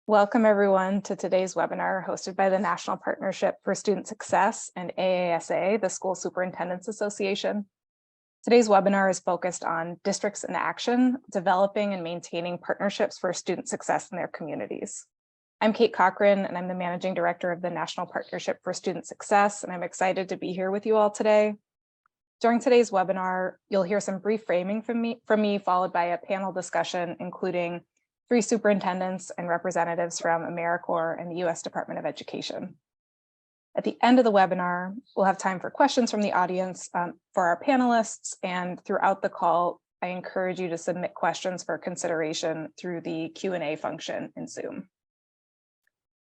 Welcome everyone to today's webinar hosted by the National Partnership for Student Success and AASA, the School Superintendents Association. Today's webinar is focused on districts in action, developing and maintaining partnerships for student success in their communities. I'm Kate Cochran, and I'm the Managing Director of the National Partnership for Student Success, and I'm excited to be here with you all today. During today's webinar, you'll hear some brief framing from me, followed by a panel discussion, including 3 superintendents and representatives from AmeriCorps and the U.S. Department of Education. At the end of the webinar, we'll have time for questions from the audience for our panelists, and throughout the call, I encourage you to submit questions for consideration through the Q&A function in Zoom.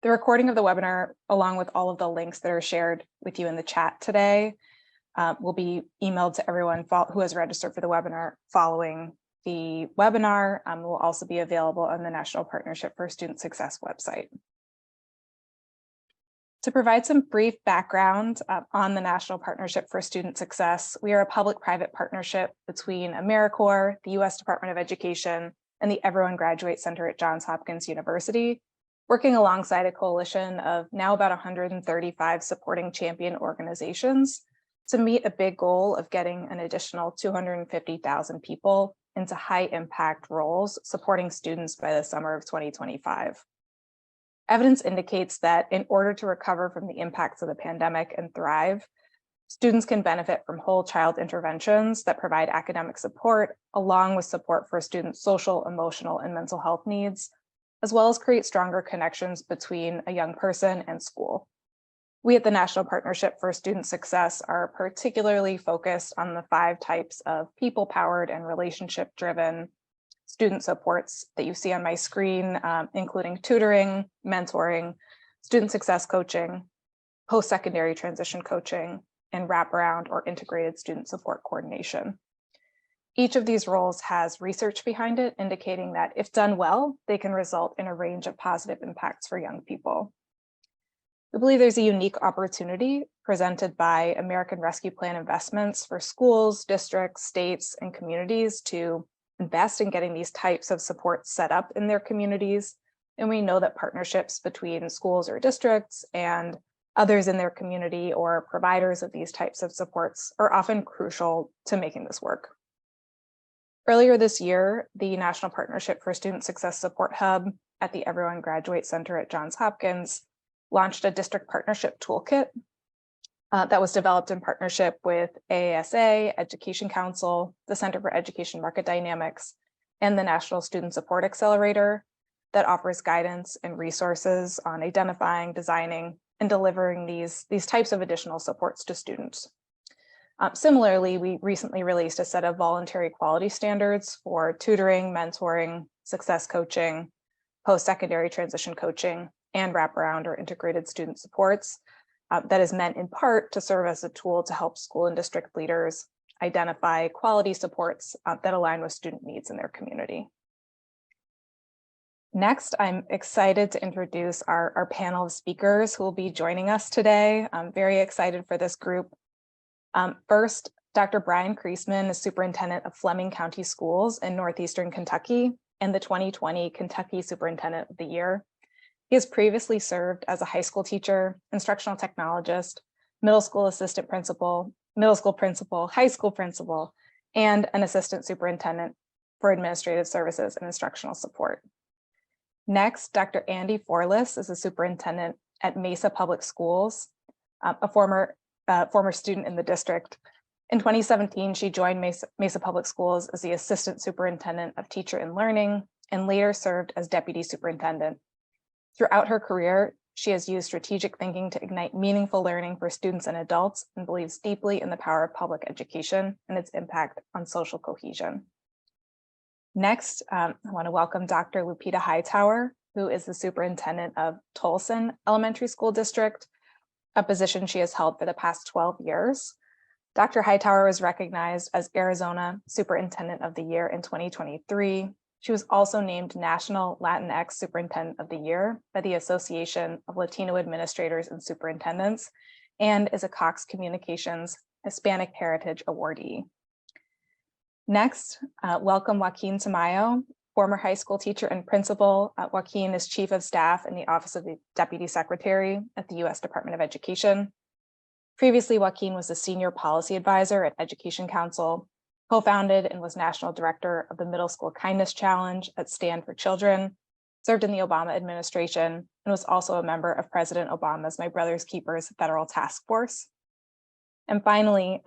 The recording of the webinar, along with all of the links that are shared with you in the chat today, will be emailed to everyone who has registered for the webinar following the webinar. Will also be available on the National Partnership for Student Success website. To provide some brief background on the National Partnership for Student Success, we are a public-private partnership between AmeriCorps, the U.S. Department of Education, and the Everyone Graduates Center at Johns Hopkins University, working alongside a coalition of now about 135 supporting champion organizations to meet a big goal of getting an additional 250,000 people into high impact roles supporting students by the summer of 2025. Evidence indicates that in order to recover from the impacts of the pandemic and thrive, students can benefit from whole child interventions that provide academic support, along with support for students' social, emotional, and mental health needs, as well as create stronger connections between a young person and school. We at the National Partnership for Student Success are particularly focused on the 5 types of people-powered and relationship-driven student supports that you see on my screen, including tutoring, mentoring, student success coaching, post-secondary transition coaching, and wraparound or integrated student support coordination. Each of these roles has research behind it, indicating that if done well, they can result in a range of positive impacts for young people. We believe there's a unique opportunity presented by American Rescue Plan investments for schools, districts, states, and communities to invest in getting these types of supports set up in their communities. And we know that partnerships between schools or districts and others in their community or providers of these types of supports are often crucial to making this work. Earlier this year, the National Partnership for Student Success Support Hub at the Everyone Graduates Center at Johns Hopkins launched a District Partnership Toolkit that was developed in partnership with AASA, Education Council, the Center for Education Market Dynamics, and the National Student Support Accelerator that offers guidance and resources on identifying, designing, and delivering these types of additional supports to students. Similarly, we recently released a set of voluntary quality standards for tutoring, mentoring, success coaching, post-secondary transition coaching, and wraparound or integrated student supports that is meant in part to serve as a tool to help school and district leaders identify quality supports that align with student needs in their community. Next, I'm excited to introduce our panel of speakers who will be joining us today. I'm very excited for this group. First, Dr. Brian Kreisman is Superintendent of Fleming County Schools in Northeastern Kentucky and the 2020 Kentucky Superintendent of the Year. He has previously served as a high school teacher, instructional technologist, middle school assistant principal, middle school principal, high school principal, and an assistant superintendent for administrative services and instructional support. Next, Dr. Andy Forlis is a superintendent at Mesa Public Schools, a former student in the district. In 2017, she joined Mesa Public Schools as the assistant superintendent of teacher and learning, and later served as deputy superintendent. Throughout her career, she has used strategic thinking to ignite meaningful learning for students and adults and believes deeply in the power of public education and its impact on social cohesion. Next, I want to welcome Dr. Lupita Hightower, who is the superintendent of Tolson Elementary School District, a position she has held for the past 12 years. Dr. Hightower was recognized as Arizona Superintendent of the Year in 2023. She was also named National Latinx Superintendent of the Year by the Association of Latino Administrators and Superintendents, and is a Cox Communications Hispanic Heritage Awardee. Next, welcome Joaquin Tamayo, Former high school teacher and principal, Joaquin is Chief of Staff in the Office of the Deputy Secretary at the U.S. Department of Education. Previously, Joaquin was a Senior Policy Advisor at Education Council, co-founded and was National Director of the Middle School Kindness Challenge at Stand for Children, served in the Obama administration, and was also a member of President Obama's My Brother's Keepers Federal Task Force. And finally,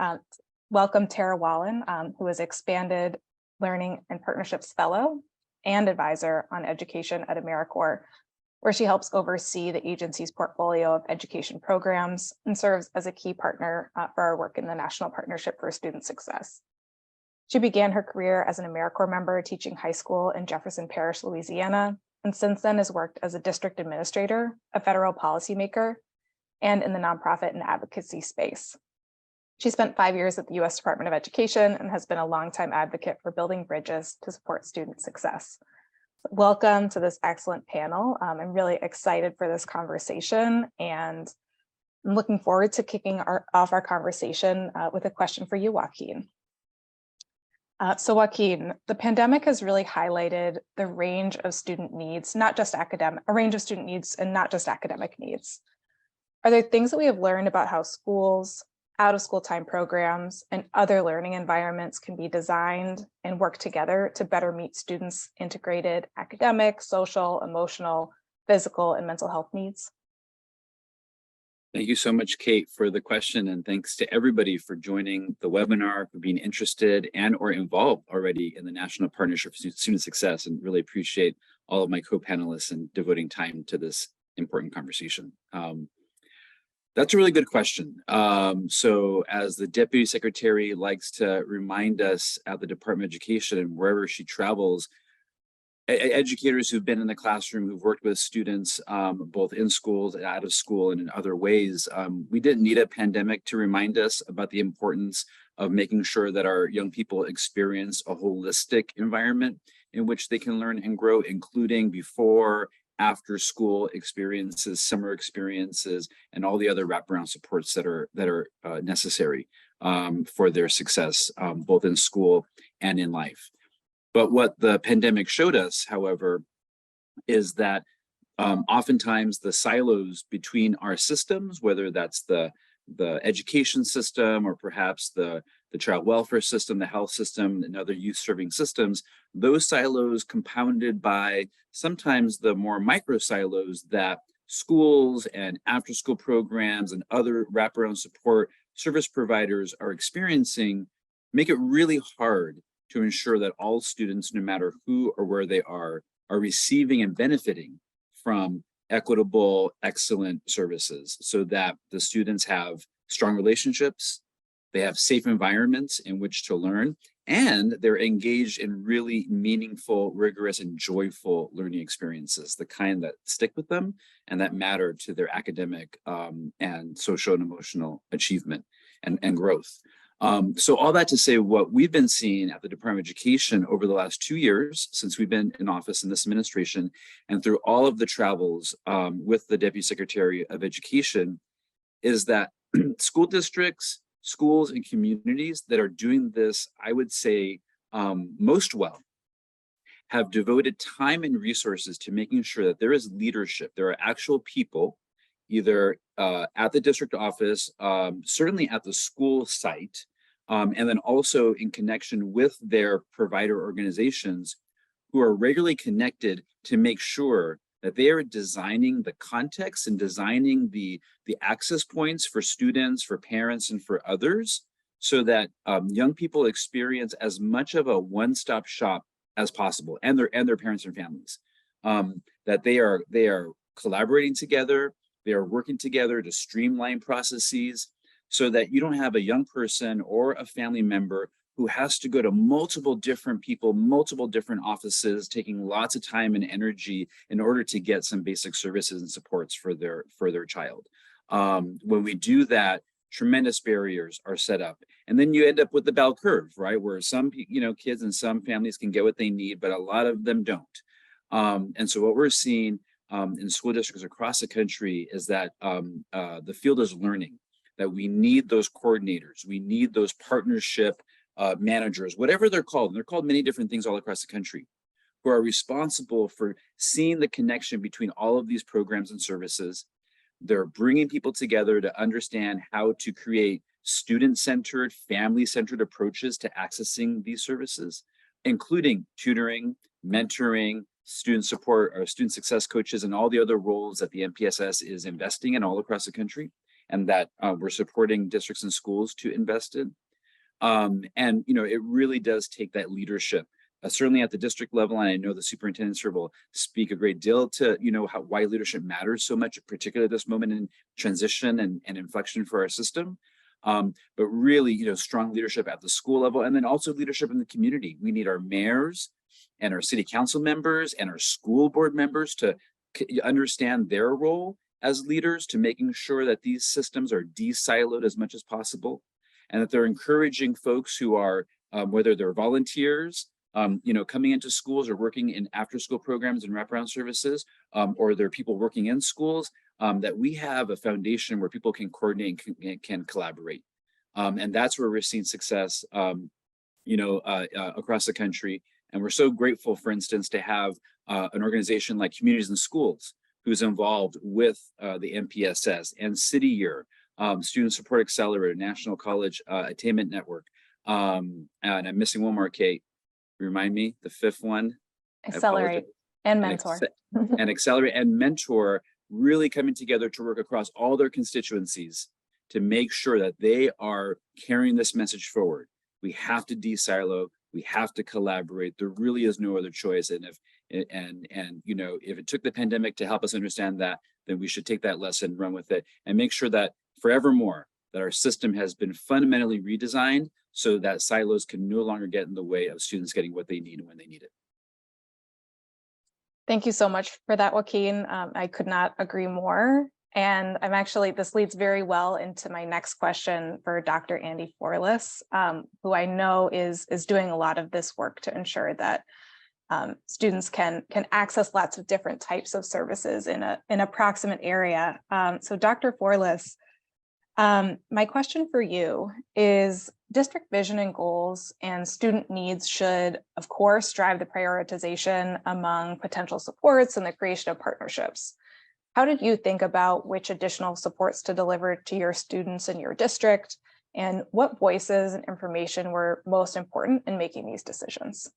welcome Tara Wallen, who is Expanded Learning and Partnerships Fellow and Advisor on Education at AmeriCorps, where she helps oversee the agency's portfolio of education programs and serves as a key partner for our work in the National Partnership for Student Success. She began her career as an AmeriCorps member teaching high school in Jefferson Parish, Louisiana, and since then has worked as a district administrator, a federal policymaker, and in the nonprofit and advocacy space. She spent 5 years at the U.S. Department of Education and has been a longtime advocate for building bridges to support student success. Welcome to this excellent panel. I'm really excited for this conversation, and I'm looking forward to kicking off our conversation with a question for you, Joaquin. So Joaquin, the pandemic has really highlighted the range of student needs, not just academic, a range of student needs and not just academic needs. Are there things that we have learned about how schools, out of school time programs, and other learning environments can be designed and work together to better meet students' integrated academic, social, emotional, physical, and mental health needs? Thank you so much, Kate, for the question, and thanks to everybody for joining the webinar, for being interested and or involved already in the National Partnership for Student Success, and really appreciate all of my co-panelists and devoting time to this important conversation. That's a really good question. So as the Deputy Secretary likes to remind us at the Department of Education and wherever she travels, educators who've been in the classroom, who've worked with students, both in schools and out of school and in other ways, we didn't need a pandemic to remind us about the importance of making sure that our young people experience a holistic environment in which they can learn and grow, including before, after school experiences, summer experiences, and all the other wraparound supports that are necessary for their success, both in school and in life. But what the pandemic showed us, however, is that oftentimes the silos between our systems, whether that's the education system or perhaps the child welfare system, the health system, and other youth serving systems, those silos compounded by sometimes the more micro silos that schools and after school programs and other wraparound support service providers are experiencing, make it really hard to ensure that all students, no matter who or where they are receiving and benefiting from equitable, excellent services, so that the students have strong relationships, they have safe environments in which to learn, and they're engaged in really meaningful, rigorous, and joyful learning experiences, the kind that stick with them and that matter to their academic and social and emotional achievement and growth. So all that to say, what we've been seeing at the Department of Education over the last 2 years since we've been in office in this administration, and through all of the travels with the Deputy Secretary of Education, is that school districts, schools, and communities that are doing this, I would say, most well, have devoted time and resources to making sure that there is leadership. There are actual people, either at the district office, certainly at the school site, and then also in connection with their provider organizations, who are regularly connected to make sure that they are designing the context and designing the access points for students, for parents, and for others, so that young people experience as much of a one-stop shop as possible, and their parents and families. That they are collaborating together, they are working together to streamline processes, so that you don't have a young person or a family member who has to go to multiple different people, multiple different offices, taking lots of time and energy in order to get some basic services and supports for their child. When we do that, tremendous barriers are set up. And then you end up with the bell curve, right? Where some kids and some families can get what they need, but a lot of them don't. And so what we're seeing in school districts across the country is that the field is learning that we need those coordinators, we need those partnership managers, whatever they're called. And they're called many different things all across the country, who are responsible for seeing the connection between all of these programs and services. They're bringing people together to understand how to create student-centered, family-centered approaches to accessing these services, including tutoring, mentoring, student support, or student success coaches, and all the other roles that the NPSS is investing in all across the country, and that we're supporting districts and schools to invest in. And it really does take that leadership, certainly at the district level. And I know the superintendents here will speak a great deal to why leadership matters so much, particularly at this moment in transition and inflection for our system. But really, strong leadership at the school level, and then also leadership in the community. We need our mayors and our city council members and our school board members to understand their role as leaders, to making sure that these systems are de-siloed as much as possible, and that they're encouraging folks who are, whether they're volunteers, coming into schools or working in after-school programs and wraparound services, or there are people working in schools, that we have a foundation where people can coordinate and can collaborate. And that's where we're seeing success, across the country. And we're so grateful, for instance, to have an organization like Communities in Schools, who's involved with the NPSS and City Year, Student Support Accelerator, National College Attainment Network. And I'm missing one more, Kate. Remind me, the fifth one. Accelerate and Mentor. And Accelerate and Mentor, really coming together to work across all their constituencies to make sure that they are carrying this message forward. We have to de-silo. We have to collaborate. There really is no other choice. And if it took the pandemic to help us understand that, then we should take that lesson, run with it, and make sure that forevermore that our system has been fundamentally redesigned so that silos can no longer get in the way of students getting what they need and when they need it. Thank you so much for that, Joaquin. I could not agree more. And this leads very well into my next question for Dr. Andy Forlis, who I know is doing a lot of this work to ensure that students can access lots of different types of services in a proximate area. So Dr. Forlis, my question for you is, district vision and goals and student needs should, of course, drive the prioritization among potential supports and the creation of partnerships. How did you think about which additional supports to deliver to your students in your district, and what voices and information were most important in making these decisions?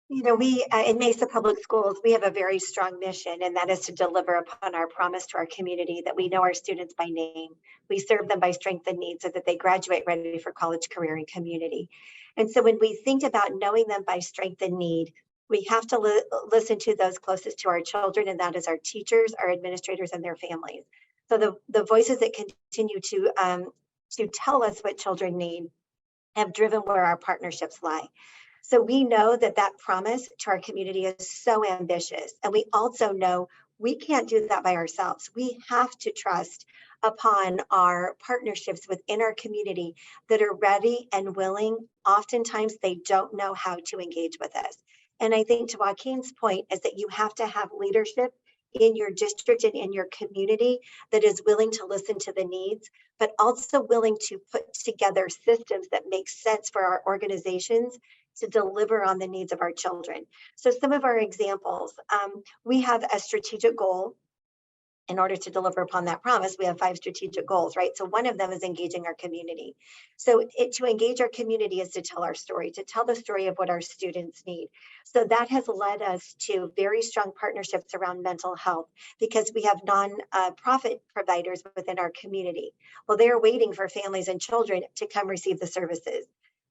We in Mesa Public Schools, we have a very strong mission, and that is to deliver upon our promise to our community that we know our students by name. We serve them by strength and need so that they graduate ready for college, career, and community. And so when we think about knowing them by strength and need, we have to listen to those closest to our children, and that is our teachers, our administrators, and their families. So the voices that continue to tell us what children need have driven where our partnerships lie. So we know that promise to our community is so ambitious, and we also know we can't do that by ourselves. We have to trust upon our partnerships within our community that are ready and willing. Oftentimes they don't know how to engage with us. And I think to Joaquin's point is that you have to have leadership in your district and in your community that is willing to listen to the needs, but also willing to put together systems that make sense for our organizations to deliver on the needs of our children. So some of our examples, we have a strategic goal. In order to deliver upon that promise, we have 5 strategic goals, right? So one of them is engaging our community. So to engage our community is to tell our story, to tell the story of what our students need. So that has led us to very strong partnerships around mental health, because we have non-profit providers within our community. Well, they're waiting for families and children to come receive the services.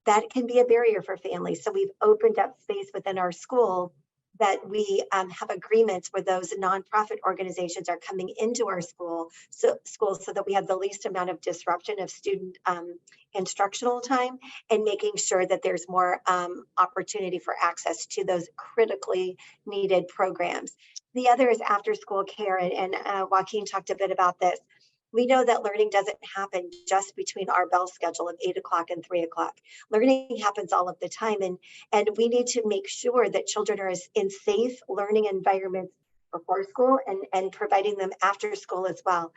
That can be a barrier for families. So we've opened up space within our school that we have agreements where those nonprofit organizations are coming into our schools so that we have the least amount of disruption of student instructional time, and making sure that there's more opportunity for access to those critically needed programs. The other is after school care, and Joaquin talked a bit about this. We know that learning doesn't happen just between our bell schedule of 8 o'clock and 3 o'clock. Learning happens all of the time, and we need to make sure that children are in safe learning environments before school and providing them after school as well.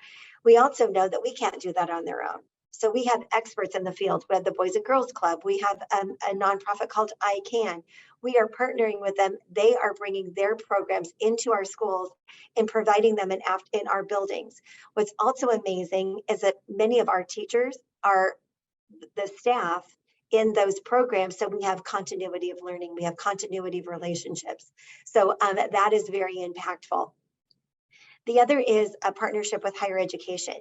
We also know that we can't do that on their own. So we have experts in the field. We have the Boys and Girls Club. We have a nonprofit called ICANN. We are partnering with them. They are bringing their programs into our schools and providing them in our buildings. What's also amazing is that many of our teachers are the staff in those programs. So we have continuity of learning. We have continuity of relationships. So that is very impactful. The other is a partnership with higher education.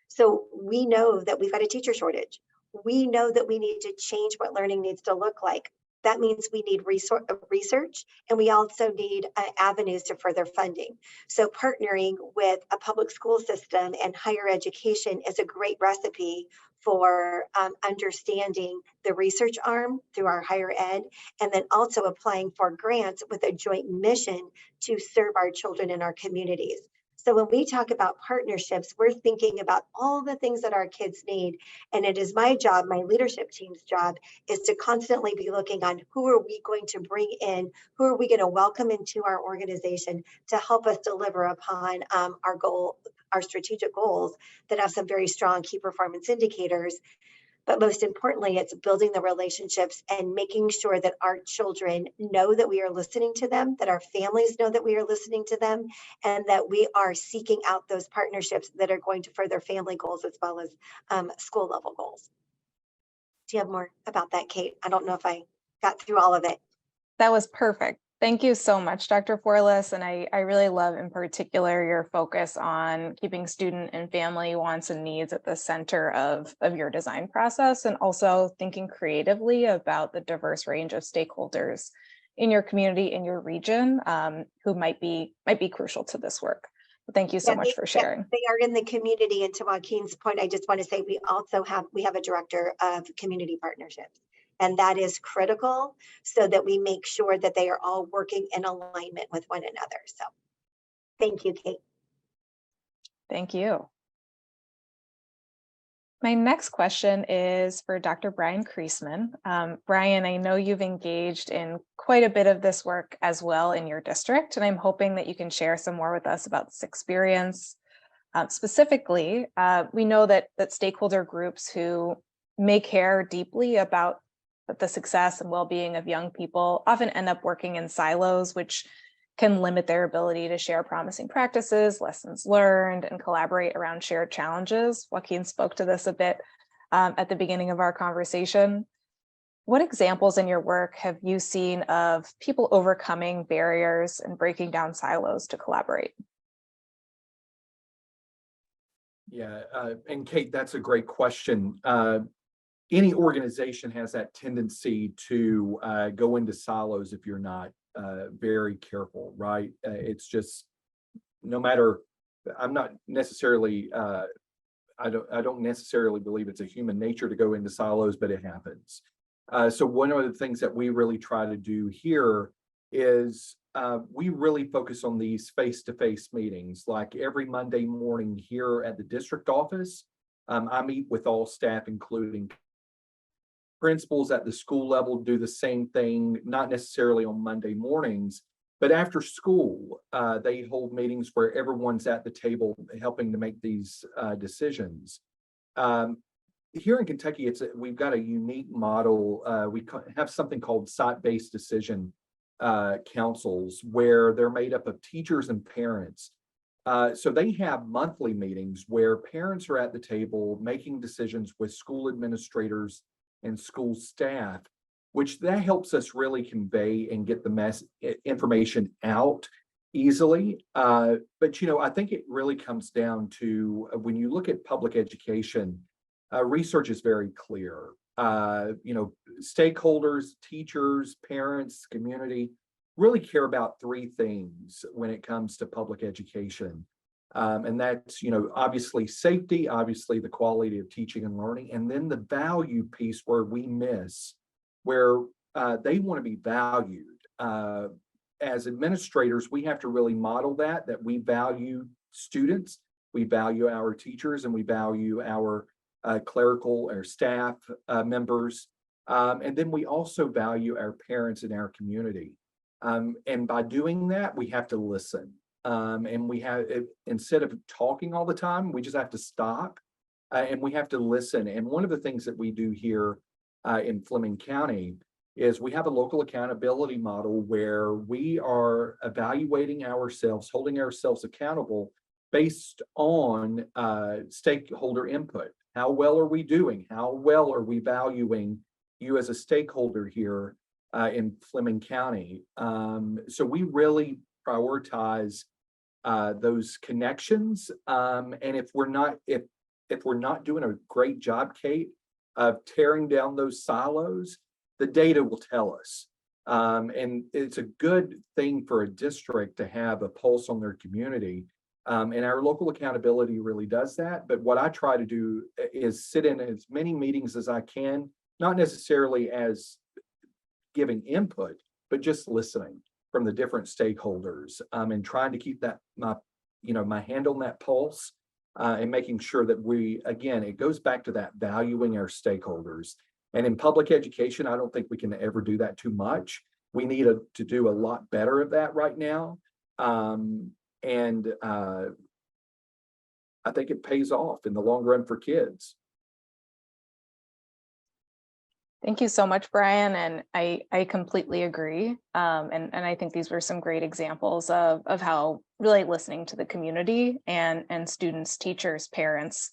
So we know that we've got a teacher shortage. We know that we need to change what learning needs to look like. That means we need research, and we also need avenues to further funding. So partnering with a public school system and higher education is a great recipe for understanding the research arm through our higher ed, and then also applying for grants with a joint mission to serve our children in our communities. So when we talk about partnerships, we're thinking about all the things that our kids need. And it is my job, my leadership team's job, is to constantly be looking on who are we going to bring in, who are we going to welcome into our organization to help us deliver upon our goal, our strategic goals that have some very strong key performance indicators. But most importantly, it's building the relationships and making sure that our children know that we are listening to them, that our families know that we are listening to them, and that we are seeking out those partnerships that are going to further family goals as well as school level goals. Do you have more about that, Kate? I don't know if I got through all of it. That was perfect. Thank you so much, Dr. Forlis. And I really love in particular your focus on keeping student and family wants and needs at the center of your design process, and also thinking creatively about the diverse range of stakeholders in your community, in your region, who might be crucial to this work. Thank you so much for sharing. They are in the community. And to Joaquin's point, I just want to say we have a director of community partnerships. And that is critical so that we make sure that they are all working in alignment with one another. So thank you, Kate. Thank you. My next question is for Dr. Brian Kreisman. Brian, I know you've engaged in quite a bit of this work as well in your district, and I'm hoping that you can share some more with us about this experience. Specifically, we know that stakeholder groups who may care deeply about the success and well-being of young people often end up working in silos, which can limit their ability to share promising practices, lessons learned, and collaborate around shared challenges. Joaquin spoke to this a bit at the beginning of our conversation. What examples in your work have you seen of people overcoming barriers and breaking down silos to collaborate? Yeah, and Kate, that's a great question. Any organization has that tendency to go into silos if you're not very careful, right? It's just no matter. I'm not necessarily. I don't necessarily believe it's a human nature to go into silos, but it happens. So one of the things that we really try to do here is we really focus on these face-to-face meetings. Like every Monday morning here at the district office, I meet with all staff, including principals at the school level. Do the same thing, not necessarily on Monday mornings, but after school, they hold meetings where everyone's at the table helping to make these decisions. Here in Kentucky, we've got a unique model. We have something called site-based decision councils, where they're made up of teachers and parents. So they have monthly meetings where parents are at the table making decisions with school administrators and school staff, which that helps us really convey and get the information out easily. But I think it really comes down to when you look at public education, research is very clear. Stakeholders, teachers, parents, community really care about three things when it comes to public education. And that's, obviously safety, obviously the quality of teaching and learning, and then the value piece where we miss, where they want to be valued. As administrators, we have to really model that we value students, we value our teachers, and we value our clerical or staff members. And then we also value our parents and our community. And by doing that, we have to listen. And we have, instead of talking all the time, we just have to stop and we have to listen. And one of the things that we do here in Fleming County is we have a local accountability model where we are evaluating ourselves, holding ourselves accountable based on stakeholder input. How well are we doing? How well are we valuing you as a stakeholder here in Fleming County? So we really prioritize those connections. And if we're not doing a great job, Kate, of tearing down those silos, the data will tell us. And it's a good thing for a district to have a pulse on their community. And our local accountability really does that. But what I try to do is sit in as many meetings as I can, not necessarily as giving input, but just listening from the different stakeholders, and trying to keep that my hand on that pulse, and making sure that it goes back to that valuing our stakeholders. And in public education, I don't think we can ever do that too much. We need to do a lot better of that right now. And I think it pays off in the long run for kids. Thank you so much, Brian. And I completely agree. And I think these were some great examples of how really listening to the community and students, teachers, parents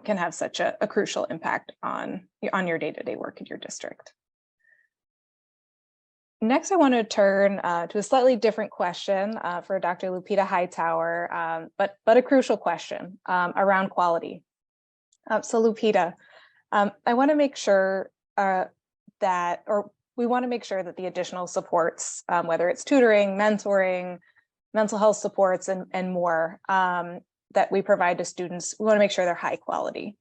can have such a crucial impact on your day-to-day work in your district. Next, I want to turn to a slightly different question for Dr. Lupita Hightower, but a crucial question around quality. So Lupita, I want to make sure we want to make sure that the additional supports, whether it's tutoring, mentoring, mental health supports, and more that we provide to students, we want to make sure they're high quality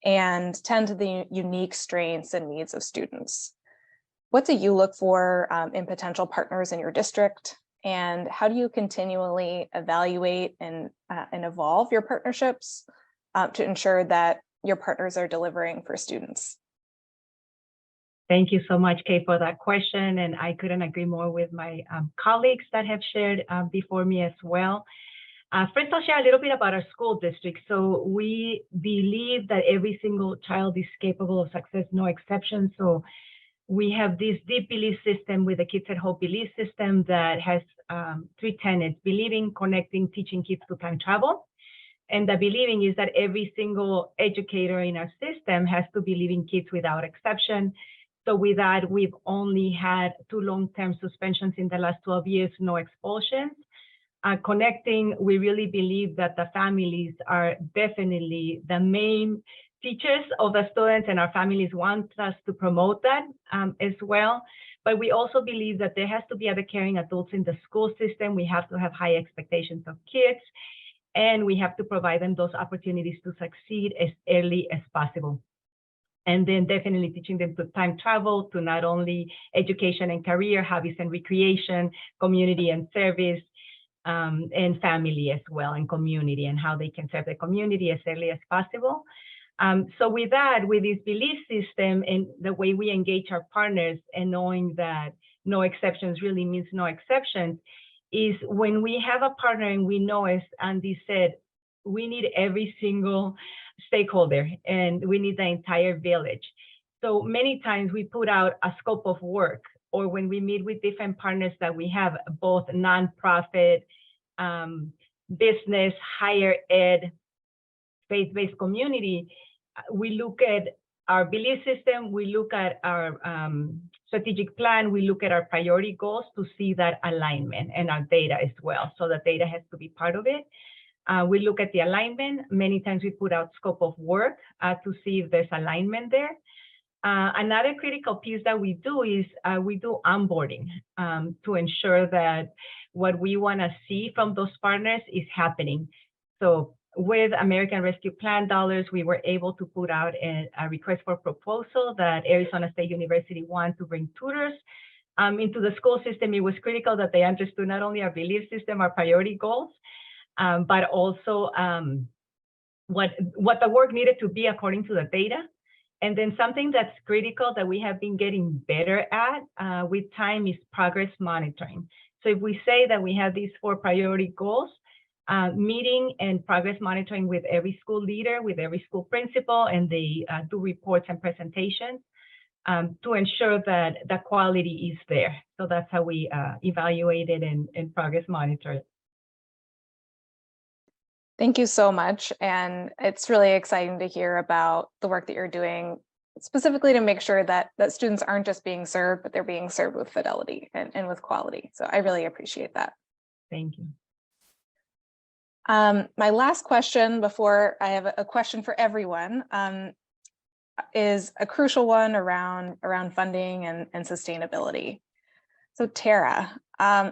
and tend to the unique strengths and needs of students. What do you look for in potential partners in your district? And how do you continually evaluate and evolve your partnerships to ensure that your partners are delivering for students? Thank you so much, Kay, for that question. And I couldn't agree more with my colleagues that have shared before me as well. First, I'll share a little bit about our school district. So we believe that every single child is capable of success, no exception. So we have this deep belief system with the Kids at Hope belief system that has 3 tenets: believing, connecting, teaching kids to time travel. And the believing is that every single educator in our system has to believe in kids without exception. So with that, we've only had 2 long-term suspensions in the last 12 years, no expulsions. Connecting, we really believe that the families are definitely the main teachers of the students, and our families want us to promote that as well. But we also believe that there has to be other caring adults in the school system. We have to have high expectations of kids, and we have to provide them those opportunities to succeed as early as possible. And then definitely teaching them to time travel, to not only education and career, hobbies and recreation, community and service, and family as well, and community, and how they can serve the community as early as possible. So with that, with this belief system and the way we engage our partners, and knowing that no exceptions really means no exceptions, is when we have a partner and we know, as Andy said, we need every single stakeholder and we need the entire village. So many times we put out a scope of work, or when we meet with different partners that we have, both nonprofit, business, higher ed, faith-based community, we look at our belief system, we look at our strategic plan, we look at our priority goals to see that alignment, and our data as well. So the data has to be part of it. We look at the alignment. Many times we put out scope of work to see if there's alignment there. Another critical piece that we do is we do onboarding to ensure that what we want to see from those partners is happening. So with American Rescue Plan dollars, we were able to put out a request for proposal that Arizona State University wanted to bring tutors into the school system. It was critical that they understood not only our belief system, our priority goals, but also what the work needed to be according to the data. And then something that's critical that we have been getting better at with time is progress monitoring. So if we say that we have these 4 priority goals, meeting and progress monitoring with every school leader, with every school principal, and they do reports and presentations to ensure that the quality is there. So that's how we evaluate it and progress monitor it. Thank you so much. And it's really exciting to hear about the work that you're doing, specifically to make sure that students aren't just being served, but they're being served with fidelity and with quality. So I really appreciate that. Thank you. My last question before I have a question for everyone is a crucial one around funding and sustainability. So Tara,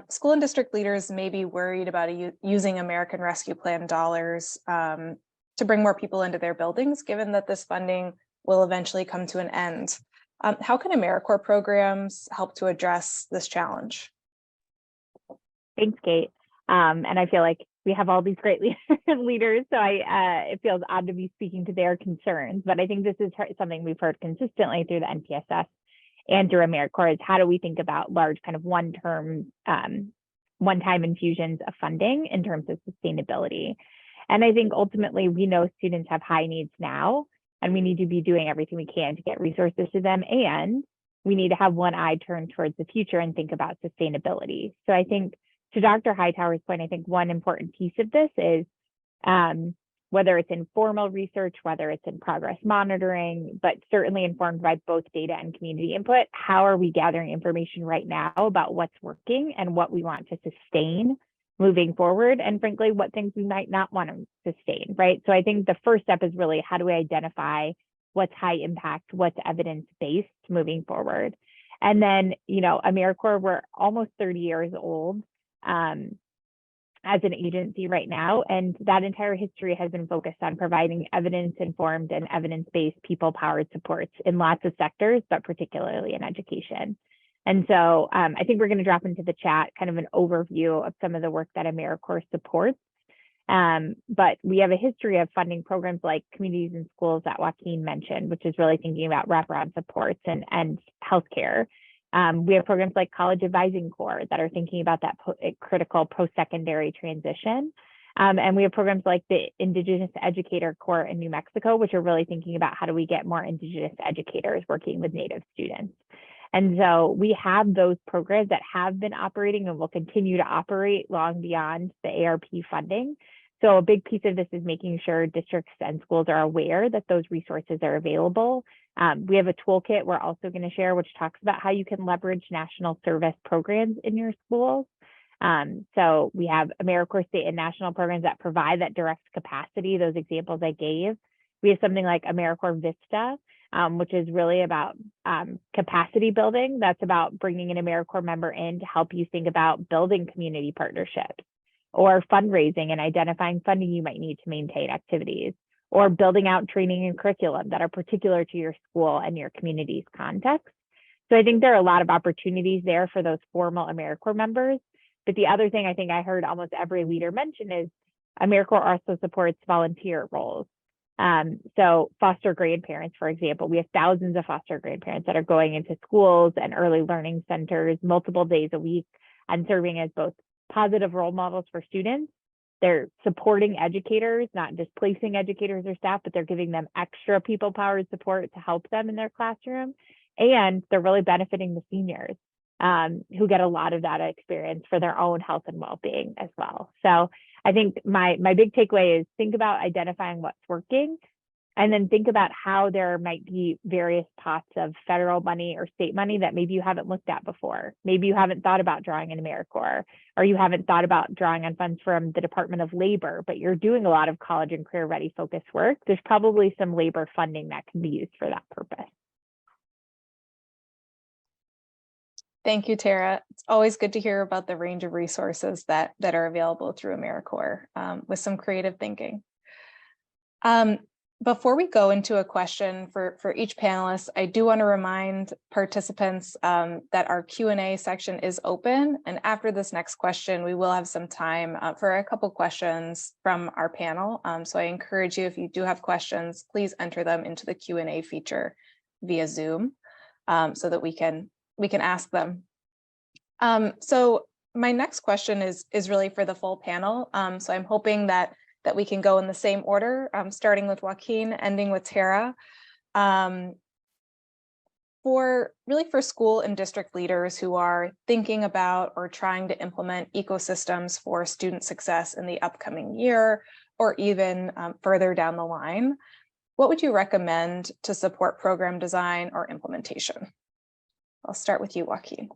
school and district leaders may be worried about using American Rescue Plan dollars to bring more people into their buildings, given that this funding will eventually come to an end. How can AmeriCorps programs help to address this challenge? Thanks, Kate. And I feel like we have all these great leaders, so it feels odd to be speaking to their concerns. But I think this is something we've heard consistently through the NPSS and through AmeriCorps is how do we think about large kind of one-time infusions of funding in terms of sustainability. And I think ultimately we know students have high needs now, and we need to be doing everything we can to get resources to them. And we need to have one eye turned towards the future and think about sustainability. So I think to Dr. Hightower's point, I think one important piece of this is whether it's in formal research, whether it's in progress monitoring, but certainly informed by both data and community input, how are we gathering information right now about what's working and what we want to sustain moving forward, and frankly, what things we might not want to sustain, right? So I think the first step is really how do we identify what's high impact, what's evidence-based moving forward. And then, you know, AmeriCorps, we're almost 30 years old as an agency right now, and that entire history has been focused on providing evidence-informed and evidence-based people-powered supports in lots of sectors, but particularly in education. And so I think we're going to drop into the chat kind of an overview of some of the work that AmeriCorps supports. But we have a history of funding programs like Communities in Schools that Joaquin mentioned, which is really thinking about wraparound supports and healthcare. We have programs like College Advising Corps that are thinking about that critical post-secondary transition. And we have programs like the Indigenous Educator Corps in New Mexico, which are really thinking about how do we get more Indigenous educators working with Native students. And so we have those programs that have been operating and will continue to operate long beyond the ARP funding. So a big piece of this is making sure districts and schools are aware that those resources are available. We have a toolkit we're also going to share, which talks about how you can leverage national service programs in your schools. So we have AmeriCorps state and national programs that provide that direct capacity, those examples I gave. We have something like AmeriCorps Vista, which is really about capacity building. That's about bringing an AmeriCorps member in to help you think about building community partnerships, or fundraising and identifying funding you might need to maintain activities, or building out training and curriculum that are particular to your school and your community's context. So I think there are a lot of opportunities there for those formal AmeriCorps members. But the other thing I think I heard almost every leader mention is AmeriCorps also supports volunteer roles. So foster grandparents, for example, we have thousands of foster grandparents that are going into schools and early learning centers multiple days a week and serving as both positive role models for students. They're supporting educators, not displacing educators or staff, but they're giving them extra people-powered support to help them in their classroom. And they're really benefiting the seniors who get a lot of that experience for their own health and well-being as well. So I think my big takeaway is think about identifying what's working, and then think about how there might be various pots of federal money or state money that maybe you haven't looked at before. Maybe you haven't thought about drawing in AmeriCorps, or you haven't thought about drawing on funds from the Department of Labor, but you're doing a lot of college and career ready focused work. There's probably some labor funding that can be used for that purpose. Thank you, Tara. It's always good to hear about the range of resources that are available through AmeriCorps with some creative thinking. Before we go into a question for each panelist, I do want to remind participants that our Q&A section is open. And after this next question, we will have some time for a couple questions from our panel. So I encourage you, if you do have questions, please enter them into the Q&A feature via Zoom so that we can ask them. So my next question is really for the full panel. So I'm hoping that we can go in the same order, starting with Joaquin, ending with Tara. For school and district leaders who are thinking about or trying to implement ecosystems for student success in the upcoming year, or even further down the line, what would you recommend to support program design or implementation? I'll start with you, Joaquin.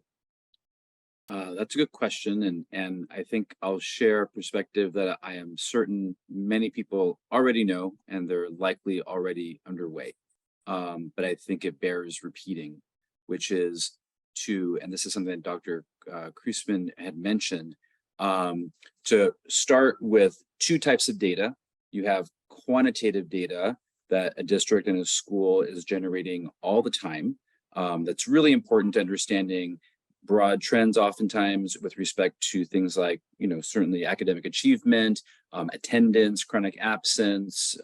That's a good question, and I think I'll share a perspective that I am certain many people already know, and they're likely already underway. But I think it bears repeating, which is and this is something that Dr. Kreisman had mentioned, to start with two types of data. You have quantitative data that a district and a school is generating all the time. That's really important to understanding broad trends, oftentimes with respect to things like, certainly academic achievement, attendance, chronic absence,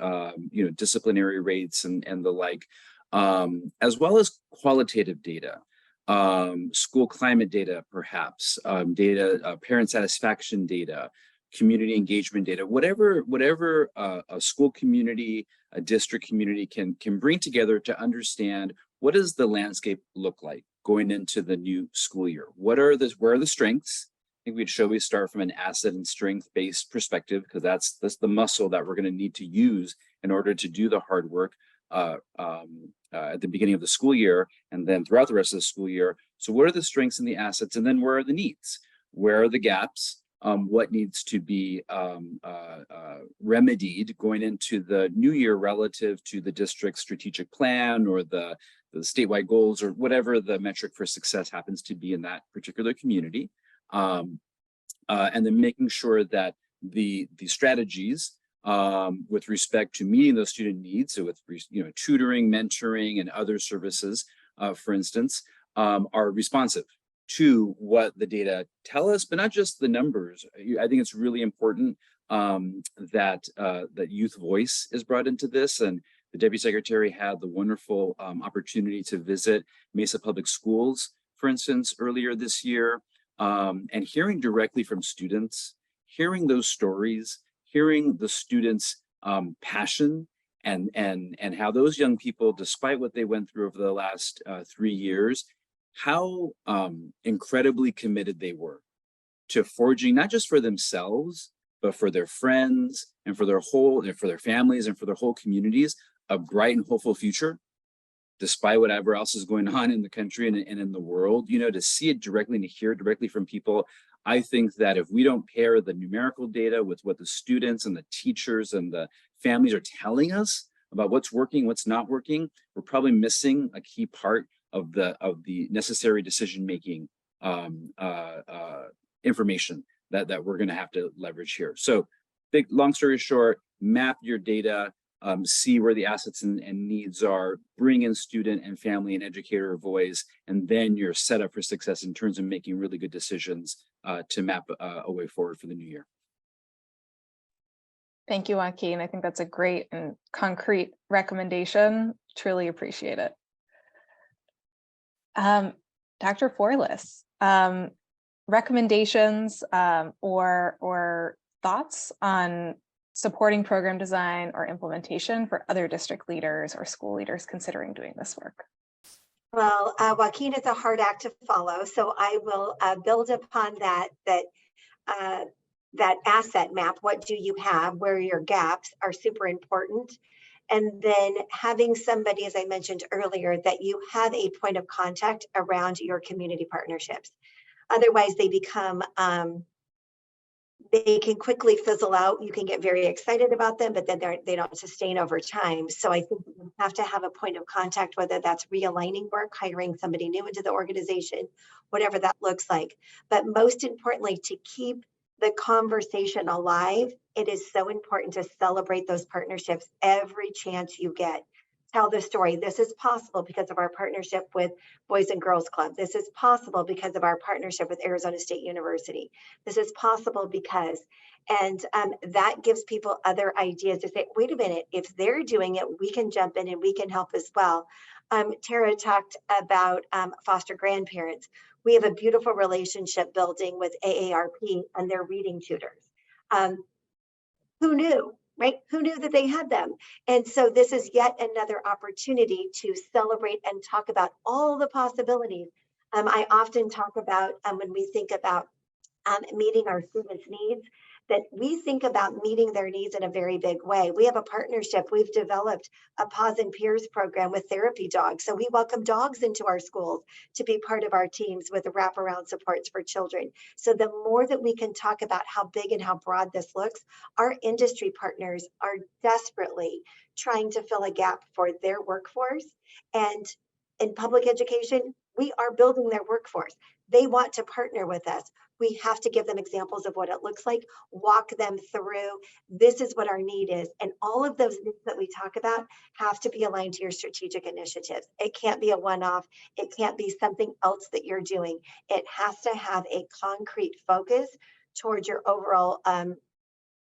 disciplinary rates and the like, as well as qualitative data, school climate data, perhaps, parent satisfaction data, community engagement data, whatever a school community, a district community can bring together to understand what does the landscape look like going into the new school year. Where are the strengths? I think we start from an asset and strength based perspective, because that's the muscle that we're going to need to use in order to do the hard work at the beginning of the school year and then throughout the rest of the school year. So what are the strengths and the assets, and then where are the needs? Where are the gaps? What needs to be remedied going into the new year relative to the district's strategic plan or the statewide goals, or whatever the metric for success happens to be in that particular community. And then making sure that the strategies with respect to meeting those student needs, so with tutoring, mentoring, and other services, for instance, are responsive to what the data tell us, but not just the numbers. I think it's really important that youth voice is brought into this. And the Deputy Secretary had the wonderful opportunity to visit Mesa Public Schools, for instance, earlier this year, and hearing directly from students, hearing those stories, hearing the students' passion, and how those young people, despite what they went through over the last 3 years, how incredibly committed they were to forging, not just for themselves, but for their friends and for their families and for their whole communities, a bright and hopeful future, despite whatever else is going on in the country and in the world. To see it directly and to hear it directly from people. I think that if we don't pair the numerical data with what the students and the teachers and the families are telling us about what's working, what's not working, we're probably missing a key part of the necessary decision-making information that we're going to have to leverage here. So long story short, map your data, see where the assets and needs are, bring in student and family and educator voice, and then you're set up for success in terms of making really good decisions to map a way forward for the new year. Thank you, Joaquin. I think that's a great and concrete recommendation. Truly appreciate it. Dr. Forlis, recommendations or thoughts on supporting program design or implementation for other district leaders or school leaders considering doing this work? Well, Joaquin is a hard act to follow, so I will build upon that asset map. What do you have? Where are your gaps are super important. And then having somebody, as I mentioned earlier, that you have a point of contact around your community partnerships. Otherwise, they become, they can quickly fizzle out. You can get very excited about them, but then they don't sustain over time. So I think you have to have a point of contact, whether that's realigning work, hiring somebody new into the organization, whatever that looks like. But most importantly, to keep the conversation alive, it is so important to celebrate those partnerships every chance you get. Tell the story. This is possible because of our partnership with Boys and Girls Club. This is possible because of our partnership with Arizona State University. This is possible because, and that gives people other ideas to say, wait a minute, if they're doing it, we can jump in and we can help as well. Tara talked about foster grandparents. We have a beautiful relationship building with AARP and their reading tutors. Who knew, right? Who knew that they had them? And so this is yet another opportunity to celebrate and talk about all the possibilities. I often talk about when we think about meeting our students' needs, that we think about meeting their needs in a very big way. We have a partnership. We've developed a Paws and Peers program with therapy dogs. So we welcome dogs into our schools to be part of our teams with wraparound supports for children. So the more that we can talk about how big and how broad this looks, our industry partners are desperately trying to fill a gap for their workforce. And in public education, we are building their workforce. They want to partner with us. We have to give them examples of what it looks like, walk them through, this is what our need is. And all of those needs that we talk about have to be aligned to your strategic initiatives. It can't be a one-off. It can't be something else that you're doing. It has to have a concrete focus towards your overall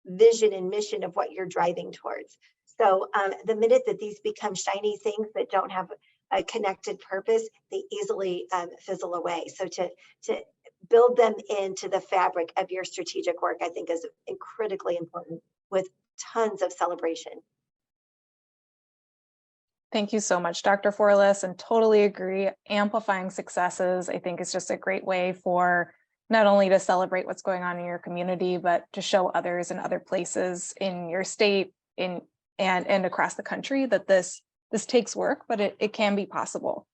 vision and mission of what you're driving towards. So the minute that these become shiny things that don't have a connected purpose, they easily fizzle away. So to build them into the fabric of your strategic work, I think is critically important with tons of celebration. Thank you so much, Dr. Forlis, and totally agree. Amplifying successes, I think, is just a great way for not only to celebrate what's going on in your community, but to show others in other places in your state and across the country that this takes work, but it can be possible.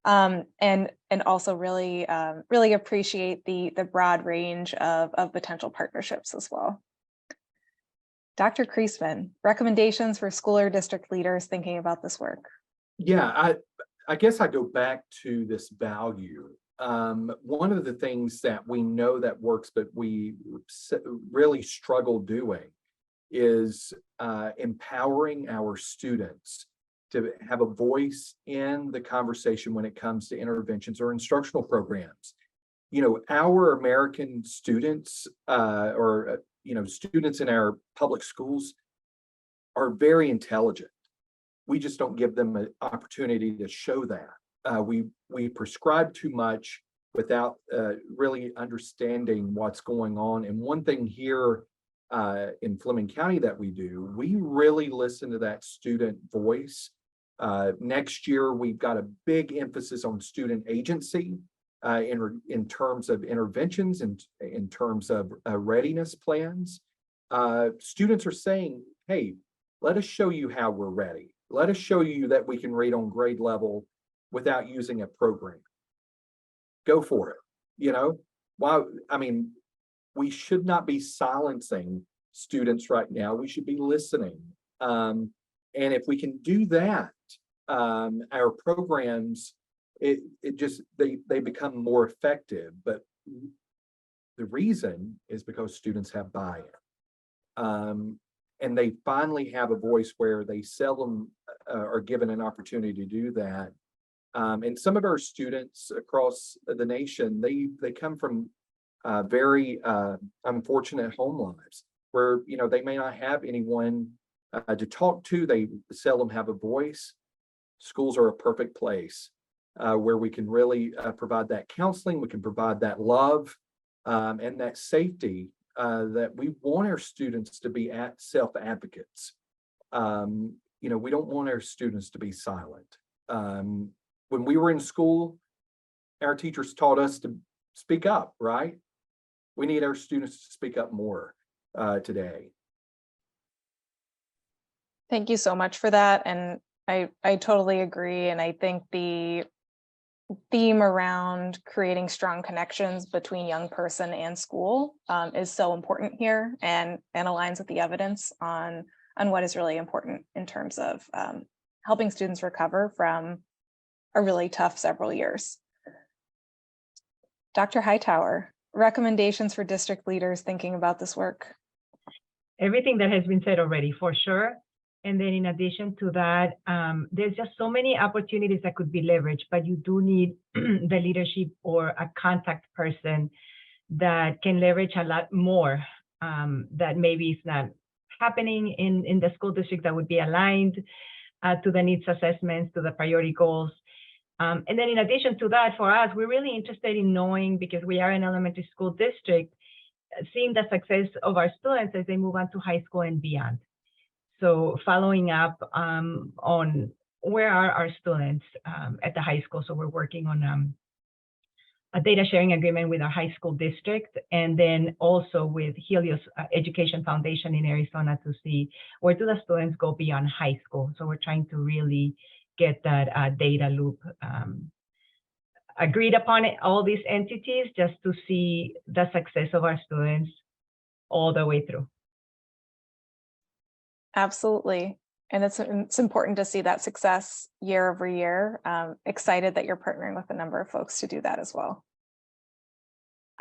And also really appreciate the broad range of potential partnerships as well. Dr. Kriesman, recommendations for school or district leaders thinking about this work? Yeah, I guess I go back to this value. One of the things that we know that works, but we really struggle doing is empowering our students to have a voice in the conversation when it comes to interventions or instructional programs. You know, our American students students in our public schools are very intelligent. We just don't give them an opportunity to show that. We prescribe too much without really understanding what's going on. And one thing here in Fleming County that we do, we really listen to that student voice. Next year, we've got a big emphasis on student agency in terms of interventions and in terms of readiness plans. Students are saying, hey, let us show you how we're ready. Let us show you that we can read on grade level without using a program. Go for it. You know, we should not be silencing students right now. We should be listening. And if we can do that, our programs, they become more effective. But the reason is because students have buy-in. And they finally have a voice where they seldom are given an opportunity to do that. And some of our students across the nation, they come from very unfortunate home lives where, you know, they may not have anyone to talk to. They seldom have a voice. Schools are a perfect place where we can really provide that counseling. We can provide that love and that safety that we want our students to be self-advocates. You know, we don't want our students to be silent. When we were in school, our teachers taught us to speak up, right? We need our students to speak up more today. Thank you so much for that. And I totally agree. And I think the theme around creating strong connections between young person and school is so important here and aligns with the evidence on what is really important in terms of helping students recover from a really tough several years. Dr. Hightower, recommendations for district leaders thinking about this work? Everything that has been said already, for sure. And then in addition to that, there's just so many opportunities that could be leveraged, but you do need the leadership or a contact person that can leverage a lot more that maybe is not happening in the school district, that would be aligned to the needs assessments, to the priority goals. And then in addition to that, for us, we're really interested in knowing, because we are an elementary school district, seeing the success of our students as they move on to high school and beyond. So following up on where are our students at the high school. So we're working on a data sharing agreement with our high school district, and then also with Helios Education Foundation in Arizona to see where do the students go beyond high school. So we're trying to really get that data loop agreed upon all these entities, just to see the success of our students all the way through. Absolutely. And it's important to see that success year over year. Excited that you're partnering with a number of folks to do that as well.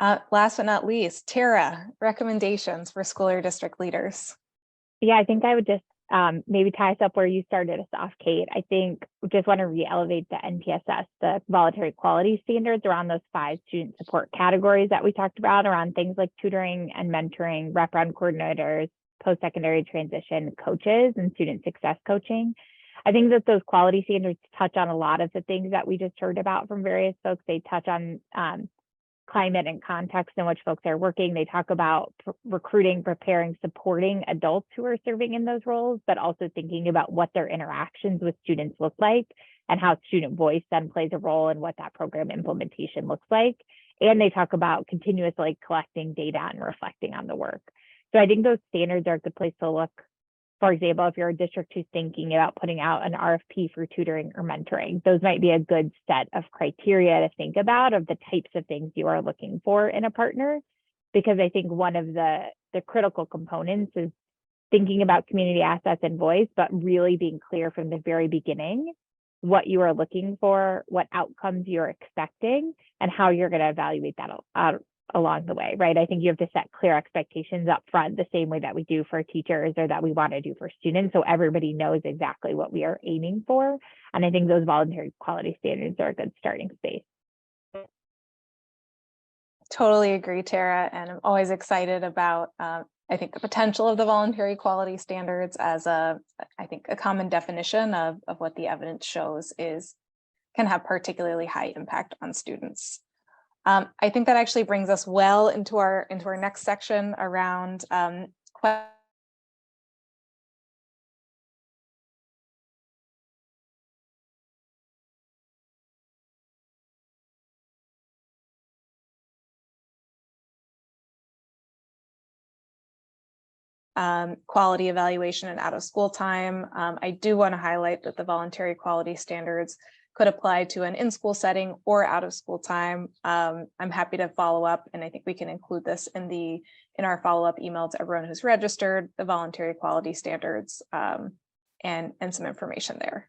Last but not least, Tara, recommendations for school or district leaders. Yeah, I think I would just maybe tie us up where you started us off, Kate. I think we just want to re-elevate the NPSS, the voluntary quality standards around those 5 student support categories that we talked about, around things like tutoring and mentoring, wraparound coordinators, post-secondary transition coaches, and student success coaching. I think that those quality standards touch on a lot of the things that we just heard about from various folks. They touch on climate and context in which folks are working. They talk about recruiting, preparing, supporting adults who are serving in those roles, but also thinking about what their interactions with students look like and how student voice then plays a role in what that program implementation looks like. And they talk about continuously collecting data and reflecting on the work. So I think those standards are a good place to look. For example, if you're a district who's thinking about putting out an RFP for tutoring or mentoring, those might be a good set of criteria to think about of the types of things you are looking for in a partner. Because I think one of the critical components is thinking about community assets and voice, but really being clear from the very beginning what you are looking for, what outcomes you're expecting, and how you're going to evaluate that along the way, right? I think you have to set clear expectations up front, the same way that we do for teachers or that we want to do for students, so everybody knows exactly what we are aiming for. And I think those voluntary quality standards are a good starting space. Totally agree, Tara. And I'm always excited about, I think, the potential of the voluntary quality standards as a common definition of what the evidence shows can have particularly high impact on students. I think that actually brings us well into our next section around quality evaluation and out of school time. I do want to highlight that the voluntary quality standards could apply to an in-school setting or out of school time. I'm happy to follow up, and I think we can include this in our follow-up email to everyone who's registered, the voluntary quality standards, and some information there.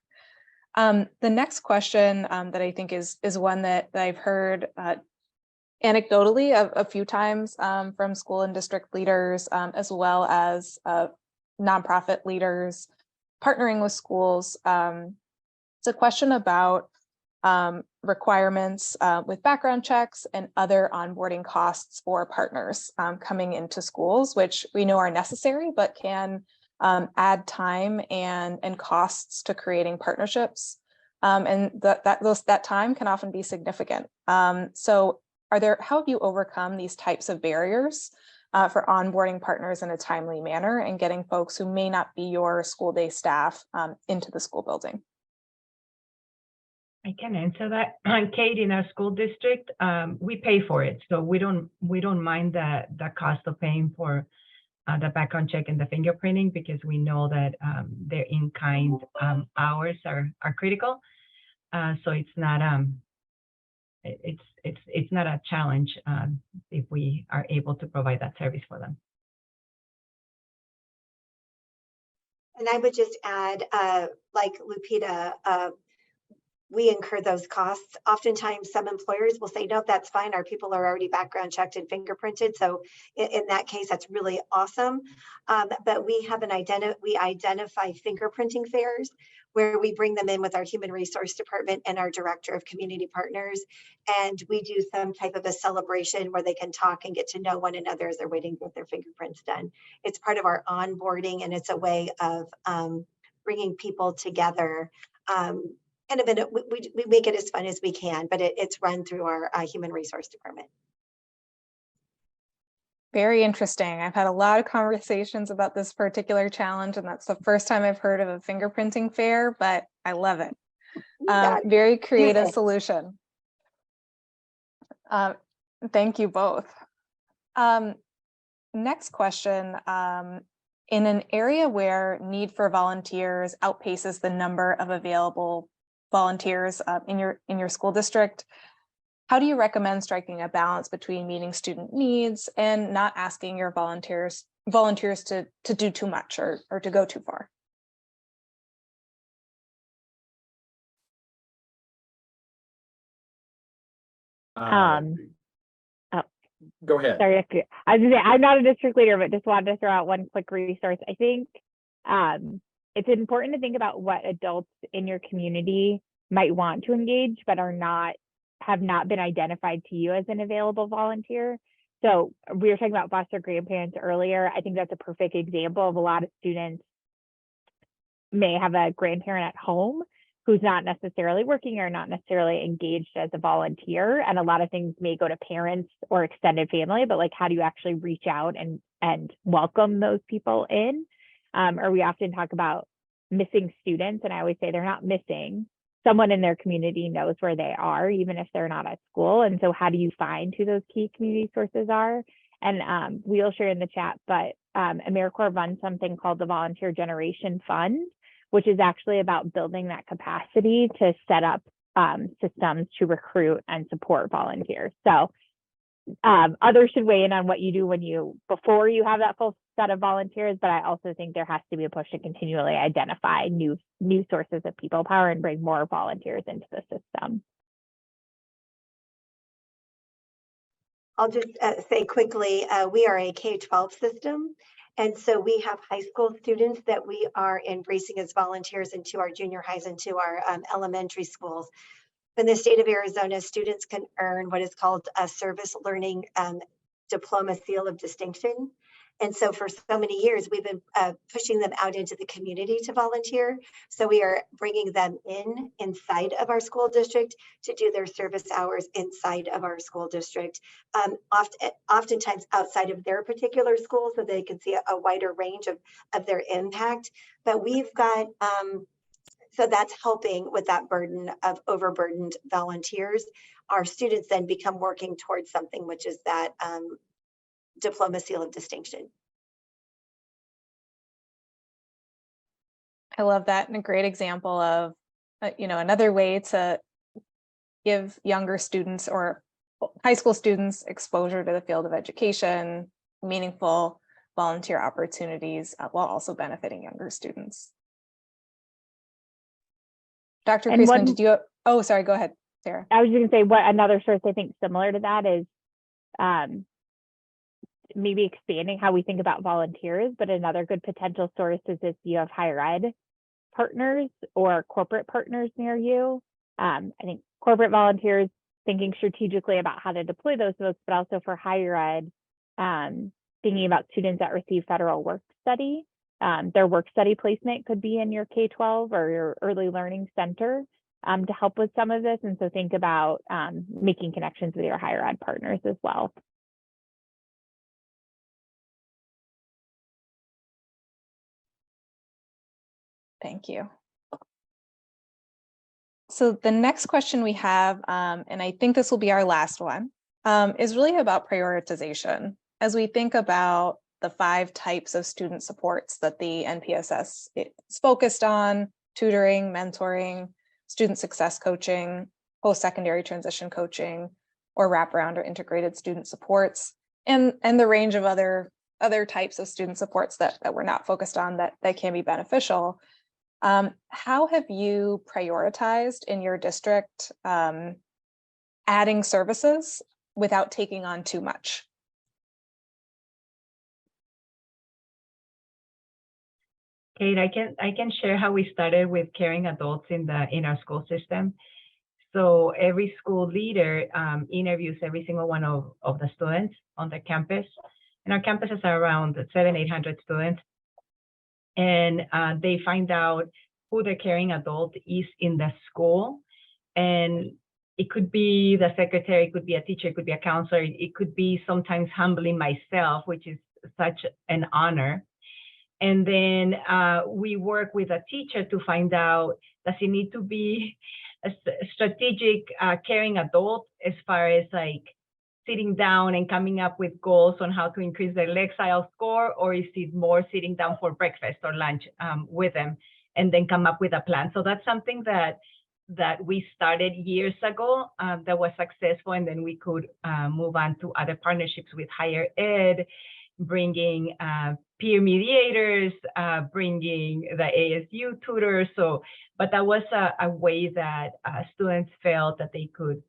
The next question that I think is one that I've heard anecdotally a few times from school and district leaders, as well as nonprofit leaders partnering with schools. It's a question about requirements with background checks and other onboarding costs for partners coming into schools, which we know are necessary, but can add time and costs to creating partnerships. And that time can often be significant. So how have you overcome these types of barriers for onboarding partners in a timely manner and getting folks who may not be your school day staff into the school building? I can answer that. Kate, in our school district, we pay for it, so we don't mind the cost of paying for the background check and the fingerprinting, because we know that their in-kind hours are critical. So it's not it's not a challenge if we are able to provide that service for them. And I would just add, like Lupita, we incur those costs. Oftentimes some employers will say, no, that's fine. Our people are already background checked and fingerprinted. So in that case, that's really awesome. But we identify fingerprinting fairs where we bring them in with our human resource department and our director of community partners. And we do some type of a celebration where they can talk and get to know one another as they're waiting to get their fingerprints done. It's part of our onboarding, and it's a way of bringing people together kind of we make it as fun as we can, but it's run through our human resource department. Very interesting. I've had a lot of conversations about this particular challenge, and that's the first time I've heard of a fingerprinting fair, but I love it. Very creative solution. Thank you both. Next question. In an area where need for volunteers outpaces the number of available volunteers in your school district, how do you recommend striking a balance between meeting student needs and not asking your volunteers to do too much or to go too far? Go ahead. Sorry, I was gonna say, I'm not a district leader, but just wanted to throw out one quick resource. I think it's important to think about what adults in your community might want to engage, but have not been identified to you as an available volunteer. So we were talking about foster grandparents earlier. I think that's a perfect example of a lot of students may have a grandparent at home who's not necessarily working or not necessarily engaged as a volunteer. And a lot of things may go to parents or extended family, but like, how do you actually reach out and welcome those people in? Or we often talk about missing students, and I always say they're not missing. Someone in their community knows where they are, even if they're not at school. And so how do you find who those key community sources are? And we'll share in the chat, but AmeriCorps runs something called the Volunteer Generation Fund, which is actually about building that capacity to set up systems to recruit and support volunteers. So others should weigh in on what you do before you have that full set of volunteers, but I also think there has to be a push to continually identify new sources of people power and bring more volunteers into the system. I'll just say quickly, we are a K-12 system. And so we have high school students that we are embracing as volunteers into our junior highs and to our elementary schools. In the state of Arizona, students can earn what is called a service learning diploma seal of distinction. And so for so many years, we've been pushing them out into the community to volunteer. So we are bringing them inside of our school district to do their service hours inside of our school district, oftentimes outside of their particular school, so they can see a wider range of their impact. But we've got, so that's helping with that burden of overburdened volunteers. Our students then become working towards something, which is that diploma seal of distinction. I love that, and a great example of another way to give younger students or high school students exposure to the field of education, meaningful volunteer opportunities while also benefiting younger students. Dr. Kreisman, did you? Oh, sorry, go ahead, Sarah. I was just gonna say what another source I think similar to that is maybe expanding how we think about volunteers, but another good potential source is if you have higher ed partners or corporate partners near you. I think corporate volunteers, thinking strategically about how to deploy those folks, but also for higher ed, thinking about students that receive federal work study. Their work study placement could be in your K-12 or your early learning center to help with some of this. And so think about making connections with your higher ed partners as well. Thank you. So the next question we have, and I think this will be our last one, is really about prioritization. As we think about the 5 types of student supports that the NPSS is focused on: tutoring, mentoring, student success coaching, post-secondary transition coaching, or wraparound or integrated student supports, and the range of other types of student supports that we're not focused on that can be beneficial. How have you prioritized in your district adding services without taking on too much? Kate, I can share how we started with caring adults in our school system. So every school leader interviews every single one of the students on the campus, and our campuses are around 700-800 students. And they find out who the caring adult is in the school. And it could be the secretary, it could be a teacher, it could be a counselor, it could be sometimes humbly myself, which is such an honor. And then we work with a teacher to find out, does it need to be a strategic caring adult as far as like sitting down and coming up with goals on how to increase their Lexile score, or is it more sitting down for breakfast or lunch with them and then come up with a plan? So that's something that we started years ago that was successful, and then we could move on to other partnerships with higher ed, bringing peer mediators, bringing the ASU tutors. So, but that was a way that students felt that they could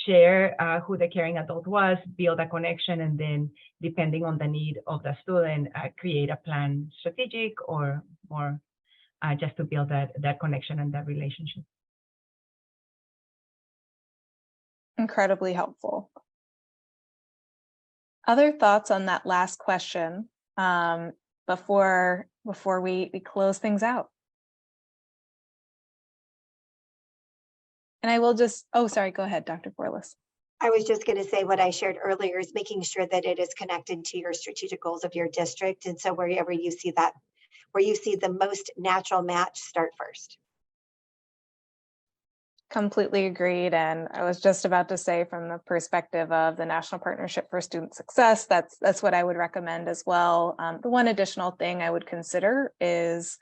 share who the caring adult was, build a connection, and then depending on the need of the student, create a plan, strategic or more just to build that connection and that relationship. Incredibly helpful. Other thoughts on that last question before we close things out? And I will just, oh, sorry, go ahead, Dr. Borlas. I was just going to say what I shared earlier is making sure that it is connected to your strategic goals of your district. And so wherever you see that, where you see the most natural match, start first. Completely agreed. And I was just about to say, from the perspective of the National Partnership for Student Success, that's what I would recommend as well. The one additional thing I would consider is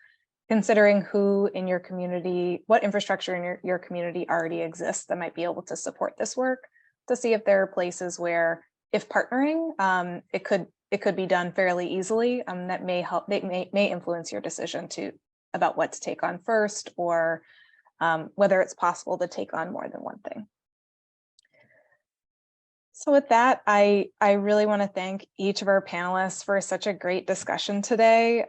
considering who in your community, what infrastructure in your community already exists that might be able to support this work, to see if there are places where, if partnering, it could be done fairly easily. That may help, may influence your decision about what to take on first, or whether it's possible to take on more than one thing. So with that, I really want to thank each of our panelists for such a great discussion today,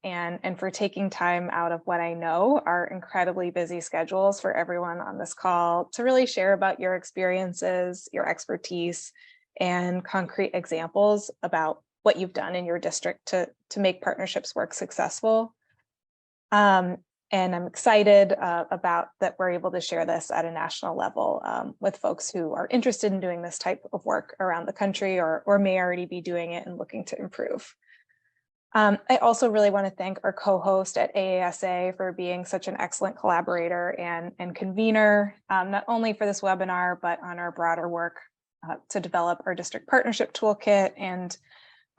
and for taking time out of what I know are incredibly busy schedules for everyone on this call to really share about your experiences, your expertise, and concrete examples about what you've done in your district to make partnerships work successful. And I'm excited about that we're able to share this at a national level with folks who are interested in doing this type of work around the country, or may already be doing it and looking to improve. I also really want to thank our co-host at AASA for being such an excellent collaborator and convener, not only for this webinar, but on our broader work to develop our District Partnership Toolkit, and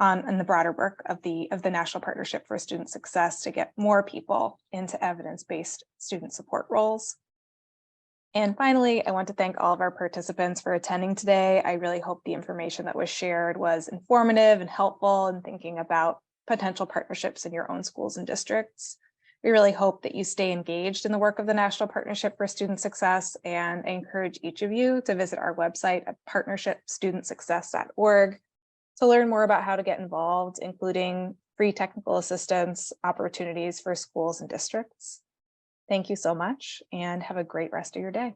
the broader work of the National Partnership for Student Success to get more people into evidence-based student support roles. And finally, I want to thank all of our participants for attending today. I really hope the information that was shared was informative and helpful in thinking about potential partnerships in your own schools and districts. We really hope that you stay engaged in the work of the National Partnership for Student Success, and I encourage each of you to visit our website at partnershipstudentsuccess.org to learn more about how to get involved, including free technical assistance opportunities for schools and districts. Thank you so much, and have a great rest of your day.